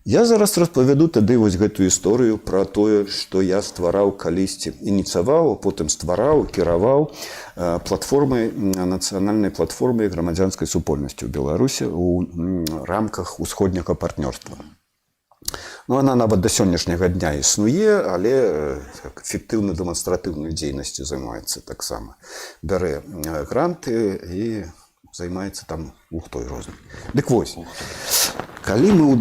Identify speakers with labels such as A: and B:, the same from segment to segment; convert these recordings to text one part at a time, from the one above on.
A: Я зараз распавяду тады вось гэтую історыю пра тое, што я ствараў калісьці, ініцыяваў, потым ствараў, кіраваў платформай, нацыянальнай платформай грамадзянскай супольнасці ў Беларусі ў рамках усходняга партнёрства. Ну, она нават да сённяшняга дня існуе, але эфектыўна дэманстратыўнай дзейнасцю займаецца таксама. Бярэ гранты і займаецца там ухтой розным. Дык вось, калі мы ў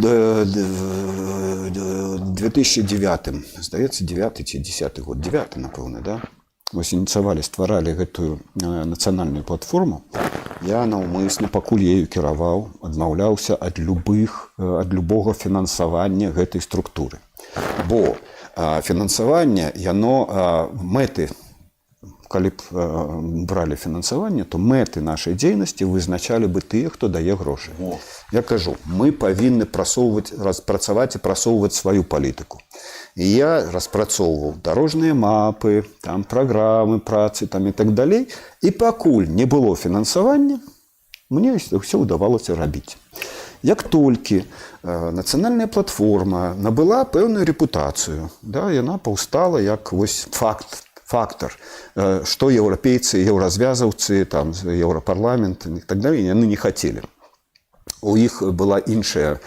A: 2009, здаецца, 9 ці 10 год, 9, напэўна, да? Вось ініцыявалі, стваралі гэтую нацыянальную платформу, я наўмысна, пакуль ею кіраваў, адмаўляўся ад любога фінансавання гэтай структуры. Бо фінансаванне, яно мэты, калі б бралі фінансаванне, то мэты нашай дзейнасці вызначалі бы тыя, хто дае грошы. Я кажу, мы павінны распрацаваць і прасоўваць сваю палітыку. І я распрацоўваў дарожныя мапы, там праграмы працы там і так далей. І пакуль не было фінансавання, мне ўсё ўдавалася рабіць. Як толькі нацыянальная платформа набыла пэўную рэпутацыю, да, яна паўстала як вось фактор, што еўрапейцы, еўразвязаўцы, там, еўрапарламент і так далей, яны не хацелі. У іх была іншая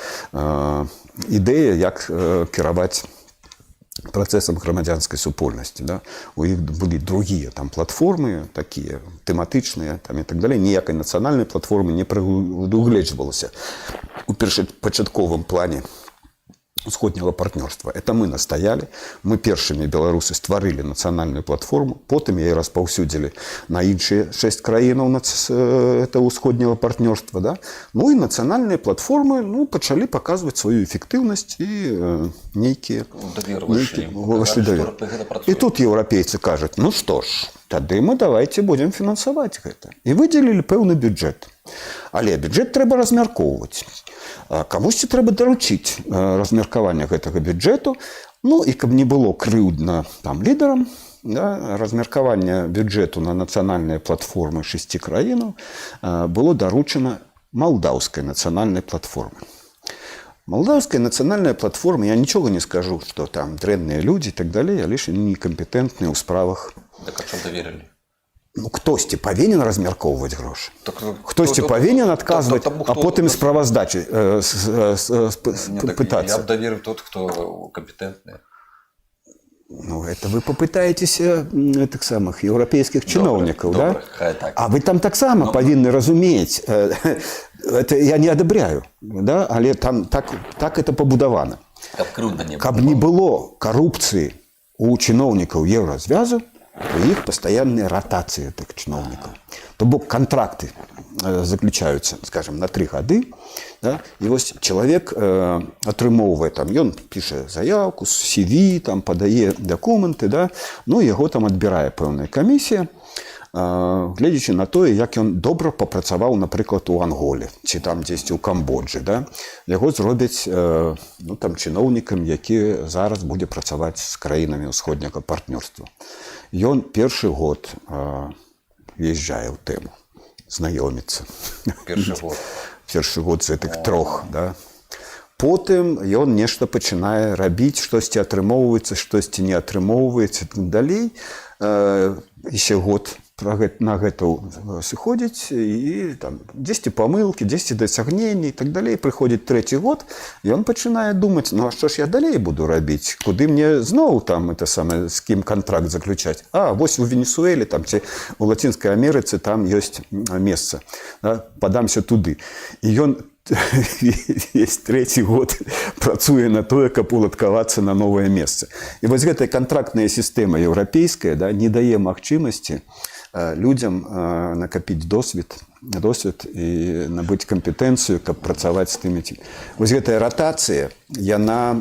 A: ідэя, як кіраваць працэсам грамадзянскай супольнасці. Да? У іх былі другія там платформы, такія тэматычныя там, і так далей. Ніякай нацыянальнай платформы не прадугледжвалася у першапачатковым плане усходняга партнёрства. Это мы настаялі. Мы першымі беларусы стварылі нацыянальную платформу, потым яе распаўсюдзілі на іншыя 6 краінаў усходняга партнёрства. Да? Ну і нацыянальныя платформы пачалі паказваць сваю эфектыўнасць і нейкія... І тут еўрапейцы кажуць, ну што ж, тады мы давайте будем фінансаваць гэта. І выдзелілі пэўны бюджэт. Але бюджэт трэба размяркоўваць. Камусьці трэба даручыць размеркаванне гэтага бюджэту. Ну і каб не было крыўдна там лідарам, да, размеркаванне бюджэту на нацыянальныя платформы 6 краінаў было даручана малдаўскай нацыянальнай платформы. Малдаўская нацыянальная платформа, я нічога не скажу, што там дрэнныя людзі і так далей, але ж яны некампетэнтныя ў справах.
B: Так а чым даверылі?
A: Ну, хтосьці павінен размяркоўваць грошы. Хтосьці павінен адказваць, а потым справаздачы пытацца.
B: Я б даверыў тот, хто кампетэнтны.
A: Ну, это вы попытаецеся тых самых еўрапейскіх чыноўнікаў, да? А вы там таксама павінны разумець. Это я не адабряю, да? Але там так это пабудавана. Каб не было карупцыі у чыноўнікаў еўразвязу, у іх пастаянная ратацыя тых чыноўнікаў. То бок кантракты заключаюцца, скажем, на 3 гады. Да? І вось чалавек атрымоўвае, там, ён піша заявку, CV, там, падае дакументы, да? Ну, яго там адбірае пэўная камісія, гледзячы на тое, як ён добра папрацаваў, напрыклад, у Анголе, ці там дзесьці ў Камбоджы. Да? Яго зробяць там, чыноўнікам, які зараз будзе працаваць з краінамі ўсходняга партнёрства. Ён першы год езжае ў тэму, знаёміцца. Першы год з гэтых 3. Да? Потым ён нешта пачынае рабіць, штосьці атрымоўваецца, штосьці не атрымоўваецца і так далей. Іще год на гэта сыходзіць і там дзесьці памылкі, дзесьці дасягненні і так далей. Прыходзіць 3 год, і ён пачынае думаць, ну а што ж я далей буду рабіць? Куды мне зноў там з кім кантракт заключаць? А, вось у Венесуэле там, ці у Лацінскай Амерыцы там ёсць месца. Да? Падамся туды. І ён весь 3 год працуе на тое, каб уладкавацца на новае месца. І вось гэтая кантрактная сістэма еўрапейская, да, не дае магчымасці людзям накапіць досвед і набыць кампетэнцыю, каб працаваць з тымі. Вось гэтая ратацыя, яна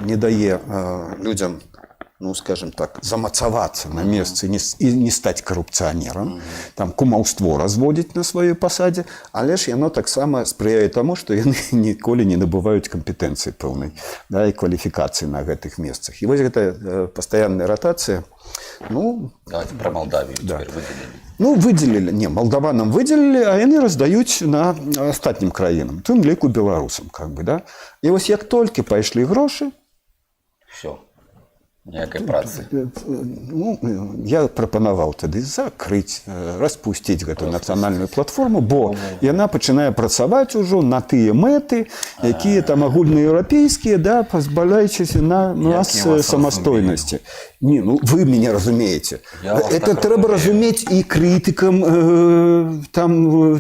A: не дае людзям ну, скажем так, замацавацца на месцы і не стаць карупцыянерам, там кумаўство разводзіць на сваёй пасадзе, але ж яно таксама спрыяе таму, што яны ніколі не набываюць кампетэнцыі пэўнай, да, і кваліфікацыі на гэтых месцах. І вось гэта пастаянная ратацыя, ну...
B: Давайте про Молдавию теперь выделили.
A: Ну, выделили, не, молдаванам выделили, а яны раздаюць на астатнім краінам, тым ліку беларусам, как бы, да. І вось як толькі пайшлі грошы,
B: Все. Ніякай працы.
A: ну, я прапанаваў тады закрыць, распусціць гэту нацыянальную платформу, бо яна пачынае працаваць ужо на тыя мэты, якія там агульнаеўрапейскія, да, пазбаўляючыся на нас самастойнасці. Не, ну вы меня разумеете. Это трэба разумець і крытыкам там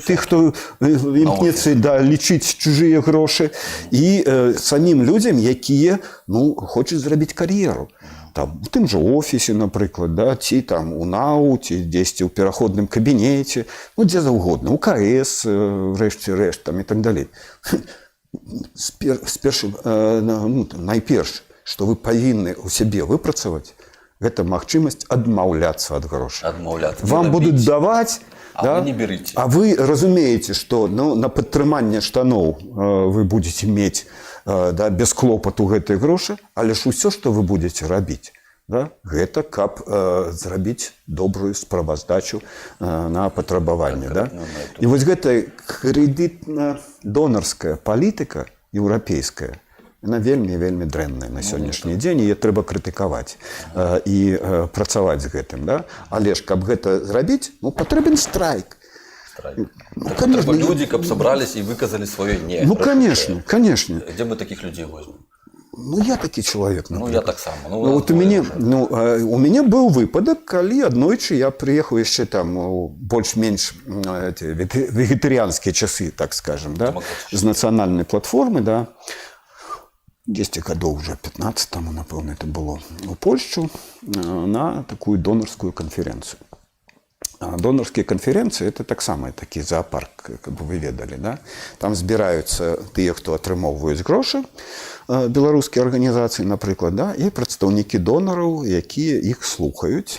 A: тых, хто імкнецца, да, лічыць чужыя грошы, і самім людзям, якія, ну, хочуць зрабіць кар'еру. Там, у тым жа офісе, напрыклад, да, ці там у НАУ, ці дзесьці ў пераходным кабінеце, ну, дзе заўгодна, у КС, рэшце-рэшт, там, і так далей. Найперш, што вы павінны ў сябе выпрацаваць, гэта магчымасць адмаўляцца ад грошай.
B: Адмаўляцца.
A: Вам будуць даваць,
B: а
A: да?
B: вы не берыце.
A: А вы разумееце, што, ну, на падтрыманне штаноў вы будзеце мець, да, без клопату гэтыя грошы, але ж усё, што вы будзеце рабіць, да, гэта каб зрабіць добрую справаздачу на патрабаванне. Да? І вось гэтая крэдытна-донарская палітыка еўрапейская, яна вельмі дрэнная на сённяшні дзень, і трэба крытыкаваць і працаваць з гэтым. Да? Але ж, каб гэта зрабіць, ну, патрэбен страйк.
B: Ну, конечно, люди, каб собрались и выказали свое «не».
A: Ну, конечно, конечно.
B: Где мы таких людей возьмем?
A: Ну, я такі чалавек, напрыклад.
B: Ну, я так само. Ну,
A: вот у мяне быў выпадак, калі аднойчы я прыехаў яшчэ там у больш-менш вегетарыянскія часы, так скажем, да, з нацыянальнай платформы, да, 10 гадоў уже 15 таму, напэўна, это было у Польшчу на такую донарскую канферэнцыю. Донарскія канферэнцыі – это таксама такі зоапарк, каб вы ведалі. Да? Там збіраюцца тыя, хто атрымоўваюць грошы, беларускія арганізацыі, напрыклад, да? І прадстаўнікі донараў, якія іх слухаюць.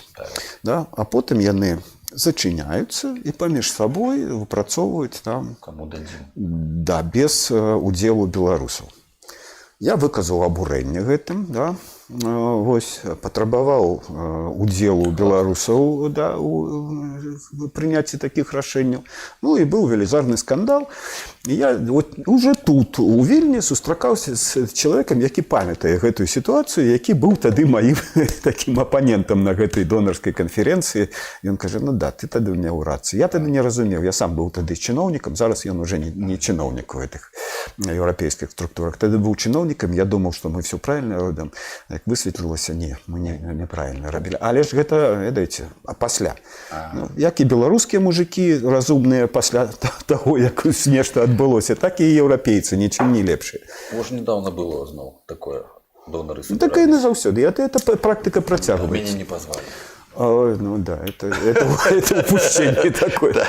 A: Да? А потым яны зачыняюцца і паміж сабой выпрацоўваюць там, да, без удзелу беларусаў. Я выказаў абурэнне гэтым, да? Вось, патрабаваў удзелу беларусаў, да, у прыняцці такіх рашэнняў. Ну і быў велізарны скандал. І я вот уже тут у Вільні сустракаўся з чалавекам, які памятае гэтую сітуацыю, які быў тады маім такім апанентам на гэтай донарскай канферэнцыі. Ён кажа: ну да, ты тады ў мяне ў рацыі. Я тады не разумеў, я сам быў тады чыноўнікам, зараз ён уже не чыноўнік у гэтых еўрапейскіх структурах. Тады быў чыноўнікам, я думаў, што мы все правильно робім. Высветлілася, не, мы неправільна рабілі. Але ж гэта, ведаеце, пасля. Ну, як і беларускія мужыкі разумныя пасля таго, як нешта адбылося, так і еўрапейцы, нічым не лепшыя.
B: Уже недавно было зноў такое, донары собирались.
A: Так і не заўсёды. Это практика працягваецца.
B: Меня не позвали.
A: Ну да, это упущение такое.